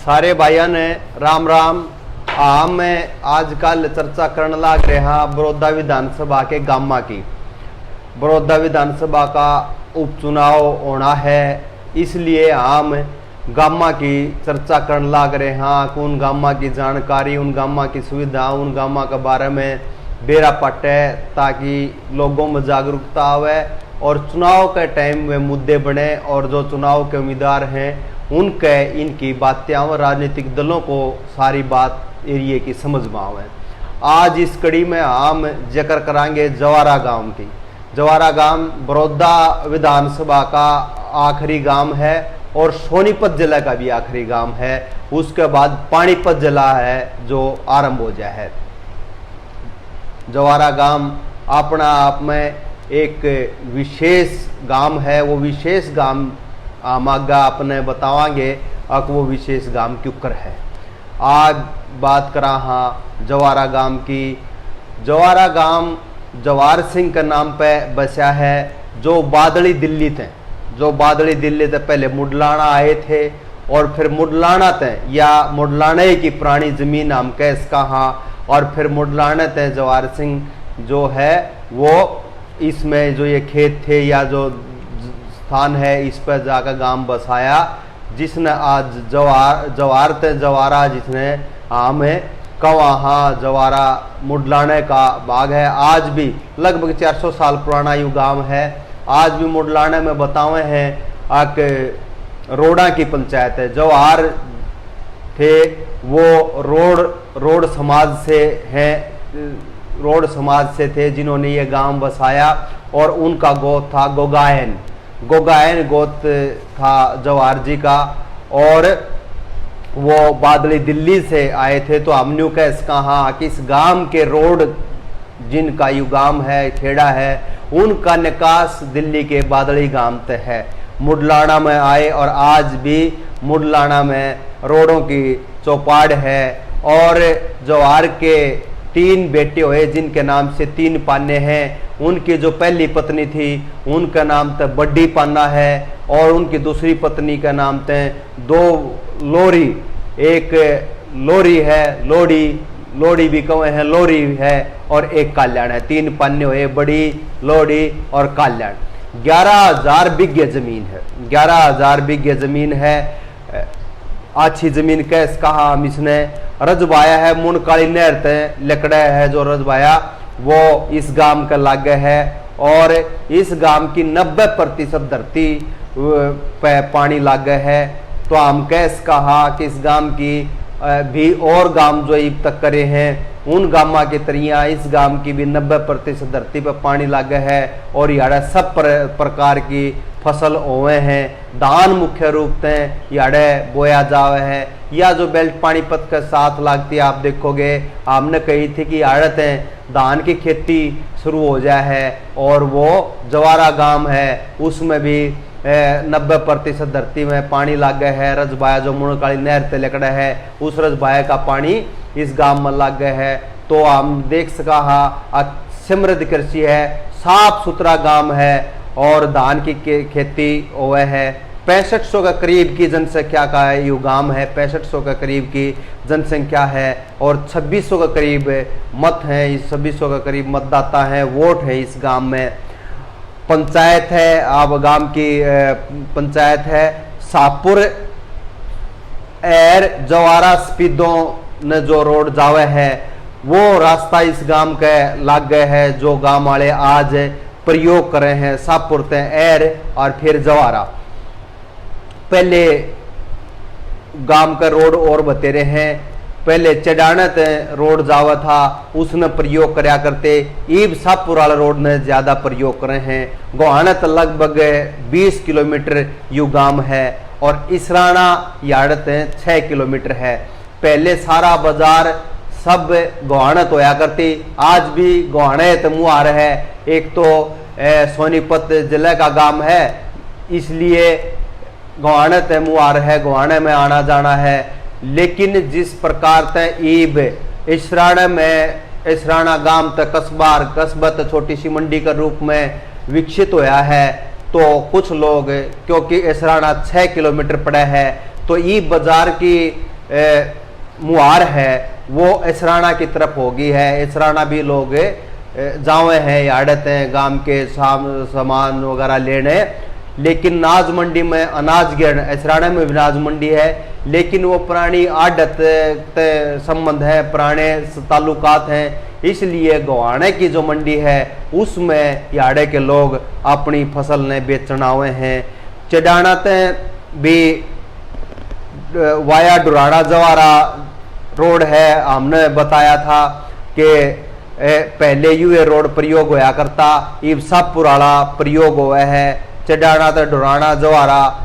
सारे भाइयों ने राम राम। मैं आजकल चर्चा करने लग रहा बड़ौदा विधानसभा के गामा की। बड़ौदा विधानसभा का उपचुनाव होना है, इसलिए हम गामा की चर्चा करने लग रहे हैं। उन गामा की जानकारी, उन गामा की सुविधा, उन गामा के बारे में बेरा पटे, ताकि लोगों में जागरूकता आवे और चुनाव के टाइम में मुद्दे बने और जो चुनाव के उम्मीदवार हैं उनके इनकी बातें और राजनीतिक दलों को सारी बात एरिए की समझ में आवे। आज इस कड़ी में हम जिक्र करांगे जवारा गांव की। जवारा गांव बड़ौदा विधानसभा का आखिरी गांव है और सोनीपत जिला का भी आखिरी गांव है। उसके बाद पानीपत जिला है जो आरंभ हो जाए है। जवारा गांव अपना आप में एक विशेष गांव है। वो विशेष गांव हम आगा अपने बतावांगे अब वो विशेष गांव क्यों कर है। आज बात करा हाँ जवारा गांव की। जवारा गांव जवार सिंह के नाम पे बसा है, जो बादली दिल्ली थे। जो बादली दिल्ली से पहले मुडलाना आए थे और फिर मुडलाना थे या मुडलाने की पुरानी जमीन हम कह इसका हाँ, और फिर मुडलाने थे जवार सिंह जो है वो इसमें जो ये खेत थे या जो स्थान है इस पर जाकर गांव बसाया, जिसने आज जवारा जिसने हमें कवाहाँ जवारा मुडलाने का बाग है। आज भी लगभग 400 साल पुराना यू गांव है। आज भी मुडलाने में बतावे हैं आक रोड़ा की पंचायत है। जवार थे वो रोड समाज से हैं, रोड समाज से थे जिन्होंने ये गांव बसाया और उनका गोत्र था गोगायन गोत्र था जवार जी का, और वो बादली दिल्ली से आए थे। तो हमने कहा कि इस गांव के रोड जिनका यू गांव है खेड़ा है उनका निकास दिल्ली के बादली गांव तक है। मुडलाना में आए और आज भी मुडलाना में रोडों की चौपाड़ है। और जवार के 3 बेटे हुए जिनके नाम से 3 पाने हैं। उनकी जो पहली पत्नी थी उनका नाम तो बड्डी पाना है और उनकी दूसरी पत्नी का नाम तो 2 लोरी, एक लोरी है, लोड़ी भी कहे हैं, लोरी है, और एक कल्याण है। 3 पाने हुए, बड़ी लोड़ी और कल्याण। 11,000 बीघे जमीन है। 11,000 बीघे जमीन है। अच्छी जमीन कैस कहा हम इसने रजबाया है। मुनकाली नहर ते लकड़ा है जो रजबाया वो इस गांव का लागे है। और इस गांव की 90% धरती पे पानी लागे है। तो हम कैस कहा कि इस गांव की भी और गांव जो अब तक करे हैं उन गांव की तरिया इस गांव की भी 90% धरती पर पानी लागे है। और याड़ा सब प्रकार की फसल होवे हैं। धान मुख्य रूप से याड़े बोया जावे है या जो बेल्ट पानीपत के साथ लागती आप देखोगे। हमने कही थी कि आड़त है धान की खेती शुरू हो जाए है और वो जवारा गांव है उसमें भी 90% धरती में पानी लागे है। रजबाया जो मुनकाली नहर से लकड़ा है उस रजबाया का पानी इस गांव में लागे है। तो हम देख सका हाँ समृद्ध कृषि है, साफ सुथरा गांव है और धान की खेती हुए है। 6500 का करीब की जनसंख्या का यू गांव है। 6500 का करीब की जनसंख्या है और 2600 का करीब मत हैं। इस 2600 का करीब मतदाता हैं, वोट है इस गांव में। पंचायत है, अब गांव की पंचायत है सापुर एर जवारा स्पीदों ने जो रोड जावे है वो रास्ता इस गांव के लाग गए है जो गांव वाले आज प्रयोग कर रहे हैं। सापुर ते एर और फिर जवारा। पहले गांव का रोड और बतेरे हैं। पहले चढ़ानत रोड जावा था उसने प्रयोग करया करते। ईब सापुर वाला रोड ने ज्यादा प्रयोग करे हैं। गोहानत लगभग 20 किलोमीटर यू गांव है और इसराना याड़त 6 किलोमीटर है। पहले सारा बाजार सब गोहानत होया करती, आज भी गोहाने मुँह आ रहा है। एक तो सोनीपत जिले का गांव है इसलिए गोहाने ते मुँह आ रहा है, गोहाने में आना जाना है। लेकिन जिस प्रकार ते ईब इसराना गांव तक कस्बत छोटी सी मंडी के रूप में विकसित होया है, तो कुछ लोग क्योंकि इसराना 6 किलोमीटर पड़ा है तो ई बाजार की मुहार है वो इसराना की तरफ होगी है। इसराना भी लोग जावे हैं, आड़त हैं गांव के सामान वगैरह लेने, लेकिन नाज मंडी में अनाज गिरण, इसराना में भी नाज मंडी है, लेकिन वो पुरानी आड़त संबंध है, पुराने ताल्लुकात हैं, इसलिए गोहाने की जो मंडी है उसमें याड़े के लोग अपनी फसल ने बेचन आवे हैं। चडाना तक भी वाया डुराना जवारा रोड है, हमने बताया था कि पहले ये रोड प्रयोग होया करता, अब सब पुराना प्रयोग हुआ है। चडाना तो डुराना जवारा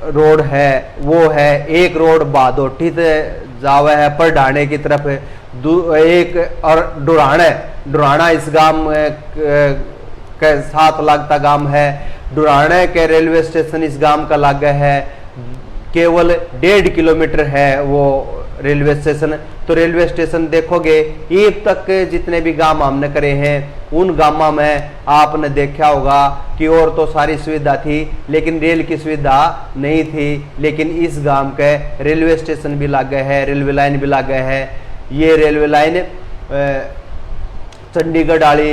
रोड है वो है, एक रोड बादोठी से जावे है पर ढाणे की तरफ एक, और डुराना इस गांव के साथ लगता गांव है। डुराने के रेलवे स्टेशन इस गांव का लागे है, केवल 1.5 किलोमीटर है वो रेलवे स्टेशन। तो रेलवे स्टेशन देखोगे अब तक जितने भी गांव हमने करे हैं उन गांवों में आपने देखा होगा कि और तो सारी सुविधा थी लेकिन रेल की सुविधा नहीं थी, लेकिन इस गांव के रेलवे स्टेशन भी लागे है, रेलवे लाइन भी लागे है। ये रेलवे लाइन चंडीगढ़ वाली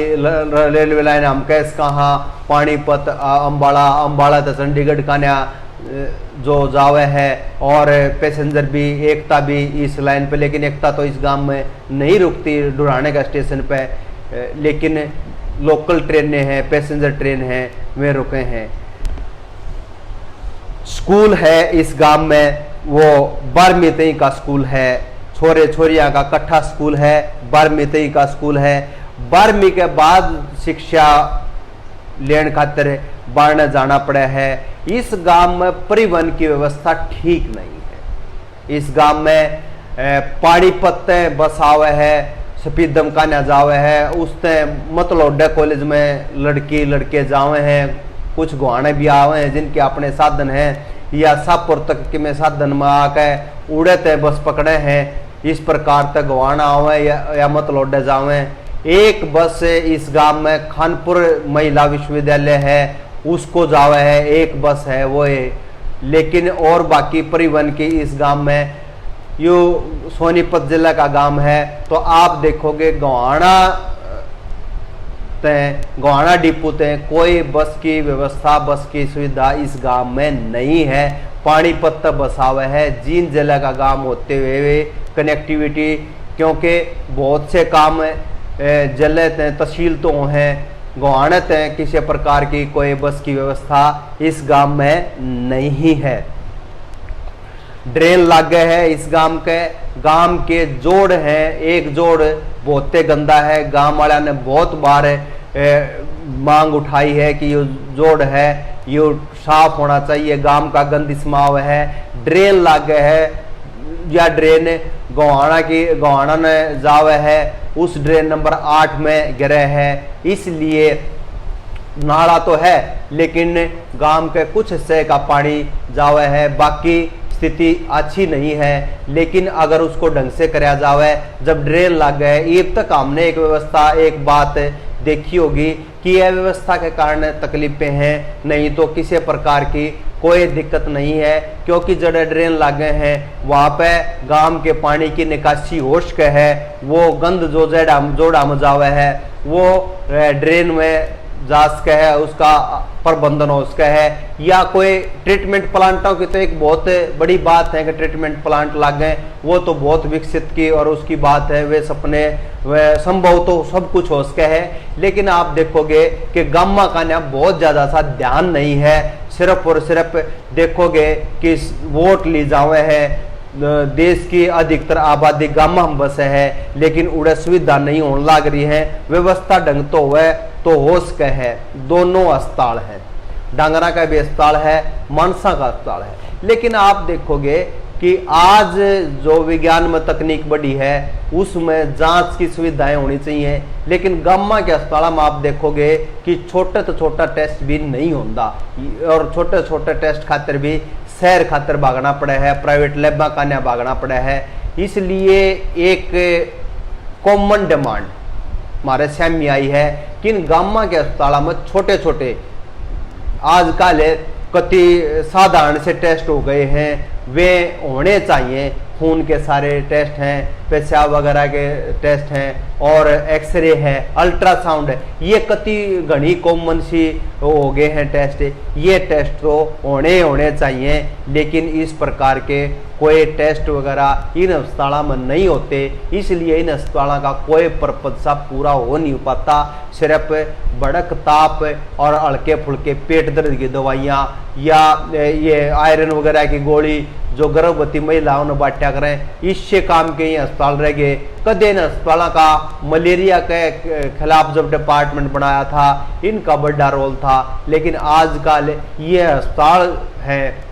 रेलवे लाइन हम कह कहाँ पानीपत अम्बाला तो चंडीगढ़ का नया जो जावे है, और पैसेंजर भी एकता भी इस लाइन पे, लेकिन एकता तो इस गांव में नहीं रुकती डुराने का स्टेशन पे, लेकिन लोकल ट्रेनें हैं, पैसेंजर ट्रेन हैं वे रुके हैं। स्कूल है इस गांव में वो 12वीं तक का स्कूल है, छोरे छोरियां का इकट्ठा स्कूल है, 12वीं तक का स्कूल है। 12वीं के बाद शिक्षा लेने खातिर बाढ़ जाना पड़ा है। इस गांव में परिवहन की व्यवस्था ठीक नहीं है। इस गांव में पानीपत बस आवे है, सफीदम का न जावे है, उसते मतलौडे कॉलेज में लड़की लड़के जावे हैं, कुछ गुआने भी आवे हैं जिनके अपने साधन हैं, या शाहपुर तक में साधन में आके उड़े ते बस पकड़े हैं। इस प्रकार तक गुआना आवे या मतलौडे जावे। एक बस इस गांव में खानपुर महिला विश्वविद्यालय है उसको जावे है, एक बस है वो है, लेकिन और बाकी परिवहन की इस गांव में, यो सोनीपत जिला का गांव है तो आप देखोगे गोहाना डिपो ते कोई बस की व्यवस्था, बस की सुविधा इस गांव में नहीं है। पानीपत तक बस आवे है, जींद जिला का गांव होते हुए कनेक्टिविटी, क्योंकि बहुत से काम जिले तहसील तो हैं, गोहाना तक किसी प्रकार की कोई बस की व्यवस्था इस गांव में नहीं है। ड्रेन लागे है इस गांव के जोड़ है, एक जोड़ बहुत गंदा है। गांव वाले ने बहुत बार मांग उठाई है कि ये जोड़ है ये साफ होना चाहिए, गांव का गंद स्माव है। ड्रेन लागे है या ड्रेन गोहाना ने जावे है, उस ड्रेन नंबर 8 में गिरे है, इसलिए नाला तो है लेकिन गांव के कुछ हिस्से का पानी जावे है, बाकी स्थिति अच्छी नहीं है। लेकिन अगर उसको ढंग से कराया जावे, जब ड्रेन लग गए, अब तक हमने एक व्यवस्था, एक बात देखी होगी कि यह व्यवस्था के कारण तकलीफें हैं, नहीं तो किसी प्रकार की कोई दिक्कत नहीं है, क्योंकि जड़े ड्रेन लागे हैं वहाँ पे गांव के पानी की निकासी होश के है, वो गंद जो जोड़ा मजावे है वो ड्रेन में जांच के है, उसका प्रबंधन उसका है, या कोई ट्रीटमेंट प्लांटों की तो एक बहुत बड़ी बात है कि ट्रीटमेंट प्लांट लागे, वो तो बहुत विकसित की और उसकी बात है, वे सपने वे संभव तो सब कुछ हो सके है। लेकिन आप देखोगे कि गामा का ना बहुत ज़्यादा सा ध्यान नहीं है, सिर्फ और सिर्फ देखोगे कि वोट ली जावे है, देश की अधिकतर आबादी गामा में बसे है, लेकिन उड़े सुविधा नहीं होने लग रही है, व्यवस्था ढंग तो हुए तो हो सके है। दोनों अस्पताल है, डांगरा का भी अस्पताल है, मानसा का अस्पताल है, लेकिन आप देखोगे कि आज जो विज्ञान में तकनीक बढ़ी है उसमें जांच की सुविधाएं होनी चाहिए, लेकिन गामा के अस्पताल में आप देखोगे कि छोटे तो छोटा टेस्ट भी नहीं होता, और छोटे छोटे टेस्ट खातिर भी शहर खातिर भागना पड़ा है, प्राइवेट लैब का न भागना पड़ा है। इसलिए एक कॉमन डिमांड हमारे सामने आई है कि इन गामा के अस्पताल में छोटे छोटे आजकल कति साधारण से टेस्ट हो गए हैं, वे होने चाहिए, खून के सारे टेस्ट हैं, पेशाब वगैरह के टेस्ट हैं, और एक्सरे है, अल्ट्रासाउंड है, ये कति घनी कॉमन सी हो गए हैं टेस्ट। ये टेस्ट तो होने चाहिए, लेकिन इस प्रकार के कोई टेस्ट वगैरह इन अस्पतालों में नहीं होते, इसलिए इन अस्पतालों का कोई पर्पज सा पूरा हो नहीं पाता। सिर्फ भड़क ताप और हल्के फुल्के पेट दर्द की दवाइयाँ या ये आयरन वगैरह की गोली जो गर्भवती महिलाओं ने बांटा करें, इससे काम के ये अस्पताल रह गए। कदे इन अस्पतालों का मलेरिया के खिलाफ जब डिपार्टमेंट बनाया था, इनका बड़ा रोल था, लेकिन आजकल ये अस्पताल है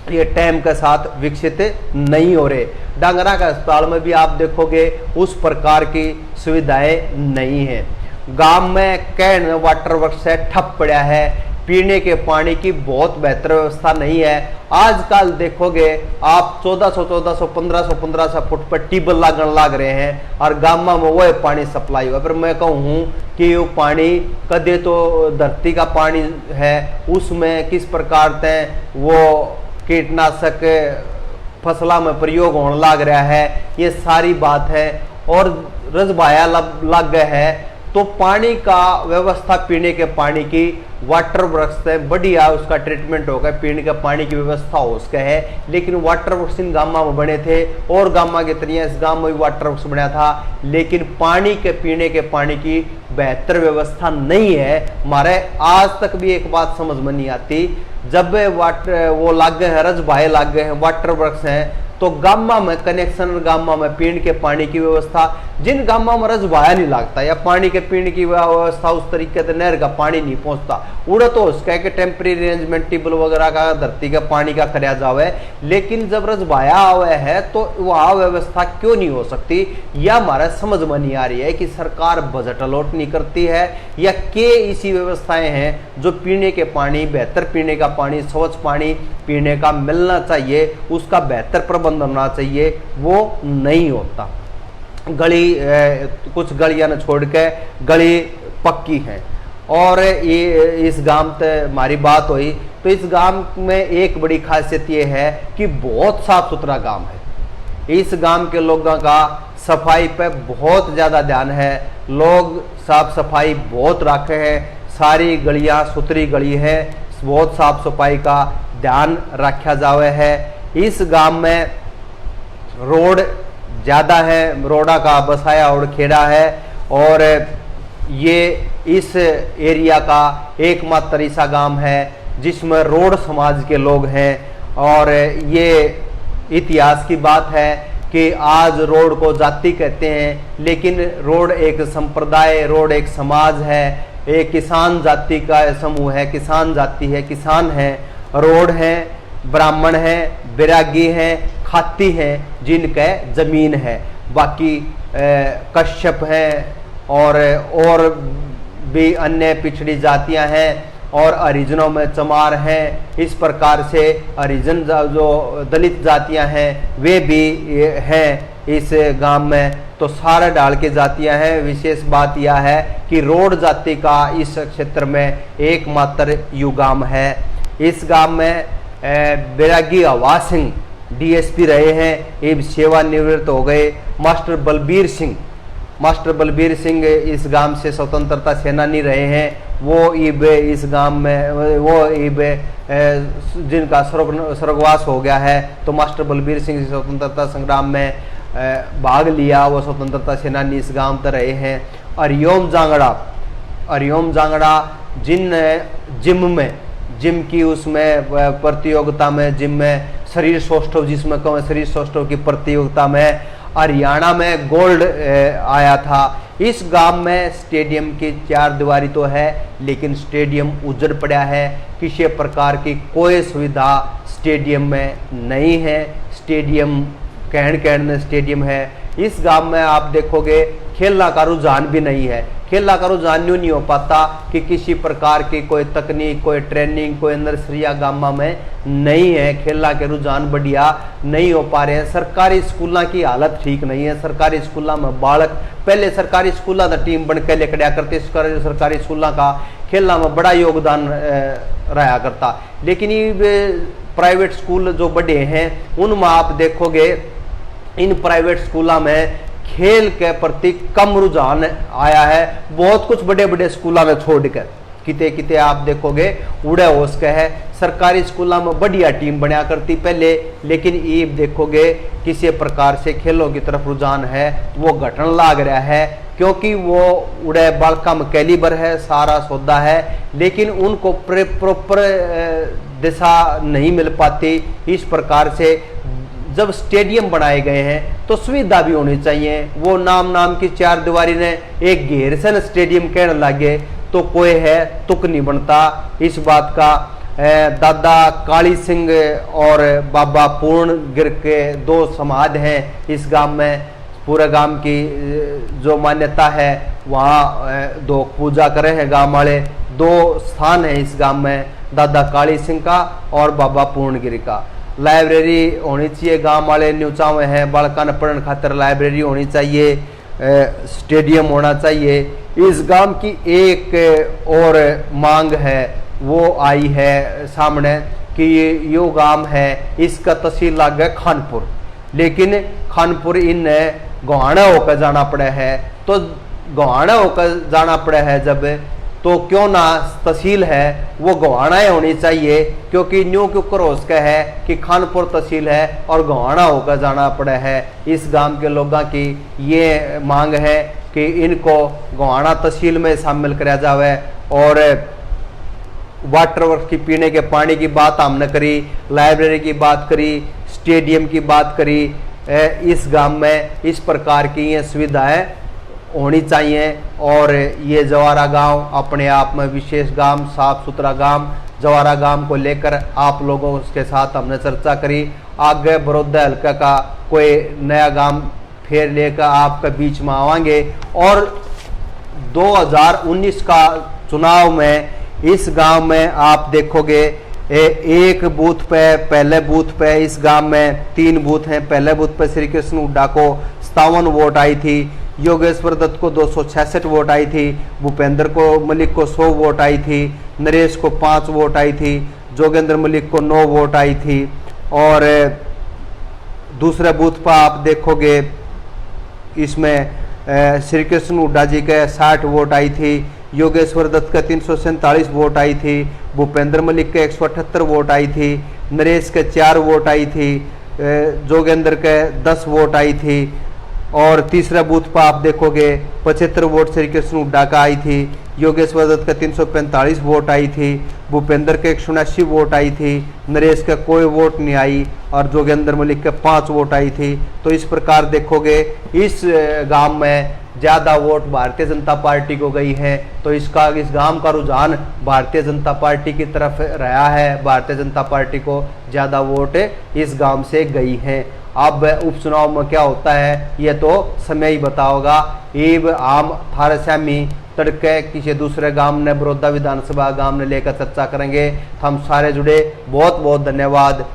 ये टाइम के साथ विकसित नहीं हो रहे। डांगरा के अस्पताल में भी आप देखोगे उस प्रकार की सुविधाएं नहीं है। गांव में कैन वाटर वर्क्स से ठप पड़ा है, पीने के पानी की बहुत बेहतर व्यवस्था नहीं है। आजकल देखोगे आप 1400, 1500 फुट पर ट्यूबवेल लागण लाग रहे हैं और गांव में वो पानी सप्लाई हुआ। पर मैं कहूँ कि वो पानी कदे तो धरती का पानी है, उसमें किस प्रकार से वो कीटनाशक फसलों में प्रयोग होने लग रहा है, ये सारी बात है। और रजबाया लग गए है तो पानी का व्यवस्था पीने के पानी की वाटर वर्क्स से बढ़िया उसका ट्रीटमेंट होगा, पीने के पानी की व्यवस्था हो उसका है। लेकिन वाटर वर्क्स इन गामा में बने थे और गामा के तरिया इस गांव में भी वाटर वर्क्स बना था, लेकिन पानी के पीने के पानी की बेहतर व्यवस्था नहीं है। हमारे आज तक भी एक बात समझ में नहीं आती, जब वाटर वो लाग गए हैं, रजबाए लाग गए हैं, वाटर वर्क्स हैं, तो गामा में कनेक्शन, गामा में पीने के पानी की व्यवस्था, जिन गामा में रजबाया नहीं लगता या पानी के पीने की व्यवस्था उस तरीके से नहर का पानी नहीं पहुंचता, उड़ा तो उसका एक टेम्परेरी अरेंजमेंट टेबल वगैरह का धरती का पानी का कराया जावे। लेकिन जब रजबाया हुआ है तो वह व्यवस्था क्यों नहीं हो सकती, या हमारा समझ में नहीं आ रही है कि सरकार बजट अलॉट नहीं करती है या के ऐसी व्यवस्थाएं हैं जो पीने के पानी, बेहतर पीने का पानी, स्वच्छ पानी पीने का मिलना चाहिए, उसका बेहतर प्रबंध होना चाहिए, वो नहीं होता। गली कुछ गलियां न छोड़ के गली पक्की है। और ये इस गांव से हमारी बात हुई तो इस गांव में एक बड़ी खासियत ये है कि बहुत साफ सुथरा गांव है। इस गांव के लोगों का सफाई पे बहुत ज़्यादा ध्यान है, लोग साफ सफाई बहुत रखे हैं, सारी गलियां सुथरी गली है, बहुत साफ सफाई का ध्यान रखा जावे है। इस गांव में रोड ज़्यादा है, रोडा का बसाया और खेड़ा है, और ये इस एरिया का एकमात्र ऐसा गांव है जिसमें रोड समाज के लोग हैं। और ये इतिहास की बात है कि आज रोड को जाति कहते हैं, लेकिन रोड एक संप्रदाय, रोड एक समाज है, एक किसान जाति का समूह है, किसान जाति है, किसान है, रोड है, ब्राह्मण है, बैरागी हैं, खाती हैं, जिनका जमीन है। बाकी कश्यप हैं और भी अन्य पिछड़ी जातियां हैं, और हरिजनों में चमार हैं। इस प्रकार से हरिजन जो दलित जातियां हैं वे भी हैं इस गांव में। तो सारे डाल के जातियां हैं। विशेष बात यह है कि रोड जाति का इस क्षेत्र में एकमात्र युगाम है। इस गांव में बैरागी हवा सिंह डीएसपी रहे हैं, ये सेवानिवृत्त हो गए। मास्टर बलबीर सिंह इस गांव से स्वतंत्रता सेनानी रहे हैं। वो इब इस गांव में वो इब जिनका स्वर्गवास हो गया है, तो मास्टर बलबीर सिंह स्वतंत्रता संग्राम में भाग लिया, वो स्वतंत्रता सेनानी इस गांव तक रहे हैं। हरिओम जांगड़ा जिन जिम की उसमें प्रतियोगिता में, जिम में शरीर सौष्ठव, जिसमें कम शरीर सौष्ठव की प्रतियोगिता में हरियाणा में गोल्ड आया था। इस गांव में स्टेडियम की 4 दीवारी तो है, लेकिन स्टेडियम उजड़ पड़ा है, किसी प्रकार की कोई सुविधा स्टेडियम में नहीं है। स्टेडियम कहन स्टेडियम है। इस गांव में आप देखोगे खेलना का रुझान भी नहीं है। खेलना का रुझान यूँ नहीं हो पाता कि किसी प्रकार की कोई तकनीक, कोई ट्रेनिंग, कोई नर्सरिया गामा में नहीं है। खेलना के रुझान बढ़िया नहीं हो पा रहे हैं। सरकारी स्कूलों की हालत ठीक नहीं है। सरकारी स्कूलों में बालक पहले सरकारी स्कूलों का टीम बन के लेकर करते, सरकारी स्कूलों का खेलना में बड़ा योगदान रहा करता। लेकिन ये प्राइवेट स्कूल जो बड़े हैं उनमें आप देखोगे इन प्राइवेट स्कूलों में खेल के प्रति कम रुझान आया है। बहुत कुछ बड़े बड़े स्कूलों में छोड़कर किते किते आप देखोगे उड़े होश के है। सरकारी स्कूलों में बढ़िया टीम बनया करती पहले, लेकिन ये देखोगे किसी प्रकार से खेलों की तरफ रुझान है वो घटन लाग रहा है, क्योंकि वो उड़े बालका में कैलिबर है, सारा सौदा है, लेकिन उनको प्रॉपर दिशा नहीं मिल पाती। इस प्रकार से जब स्टेडियम बनाए गए हैं तो सुविधा भी होनी चाहिए। वो नाम की चार दीवारी ने एक घेर से न स्टेडियम कहने लगे तो कोई है तुक नहीं बनता। इस बात का दादा काली सिंह और बाबा पूर्ण गिर के दो समाज हैं इस गांव में। पूरे गांव की जो मान्यता है वहाँ दो पूजा करे हैं गांव वाले। दो स्थान है इस गांव में, दादा काली सिंह का और बाबा पूर्णगिरी का। लाइब्रेरी होनी चाहिए, गांव वाले न्यूचा में है, बालका ने पढ़ने खातिर लाइब्रेरी होनी चाहिए, स्टेडियम होना चाहिए। इस गांव की एक और मांग है वो आई है सामने कि यो गांव है इसका तहसील लाग है खानपुर, लेकिन खानपुर इन गोहाना होकर जाना पड़ा है। तो गोहाना होकर जाना पड़ा है जब, तो क्यों ना तहसील है वो गोहाना होनी चाहिए, क्योंकि न्यू क्यों क्रोस का है कि खानपुर तहसील है और गोहाना होकर जाना पड़ा है। इस गांव के लोगों की ये मांग है कि इनको गोहाना तहसील में शामिल कराया जाए। और वाटर वर्क की पीने के पानी की बात हमने करी, लाइब्रेरी की बात करी, स्टेडियम की बात करी। इस गांव में इस प्रकार की ये सुविधाएं होनी चाहिए। और ये जवारा गांव अपने आप में विशेष गांव, साफ सुथरा गांव, जवारा गांव को लेकर आप लोगों के साथ हमने चर्चा करी। आगे बड़ौदा हल्का का कोई नया गांव फिर लेकर आपके बीच में आवांगे। और 2019 का चुनाव में इस गांव में आप देखोगे एक बूथ पे, पहले बूथ पे इस गांव में 3 बूथ हैं। पहले बूथ पे श्री कृष्ण हुड्डा को 57 वोट आई थी, योगेश्वर दत्त को 266 वोट आई थी, भूपेंद्र को मलिक को 100 वोट आई थी, नरेश को 5 वोट आई थी, जोगेंद्र मलिक को 9 वोट आई थी। और दूसरे बूथ पर आप देखोगे इसमें श्री कृष्ण हुड्डा जी के 60 वोट आई थी, योगेश्वर दत्त का 347 वोट आई थी, भूपेंद्र मलिक के 178 वोट आई थी, नरेश के 4 वोट आई थी, जोगेंद्र के 10 वोट आई थी। और तीसरा बूथ पर आप देखोगे 75 वोट श्री कृष्ण हुड्डा का आई थी, योगेश्वर दत्त का 345 वोट आई थी, भूपेंद्र के 179 वोट आई थी, नरेश का कोई वोट नहीं आई और जोगेंद्र मलिक के 5 वोट आई थी। तो इस प्रकार देखोगे इस गांव में ज़्यादा वोट भारतीय जनता पार्टी को गई है। तो इस गांव का रुझान भारतीय जनता पार्टी की तरफ रहा है, भारतीय जनता पार्टी को ज़्यादा वोट इस गांव से गई हैं। अब उपचुनाव में क्या होता है ये तो समय ही बताओगा। ईब आम थारस्यामी तड़के किसी दूसरे गांव ने बड़ौदा विधानसभा गांव ने लेकर चर्चा करेंगे। हम सारे जुड़े, बहुत बहुत धन्यवाद।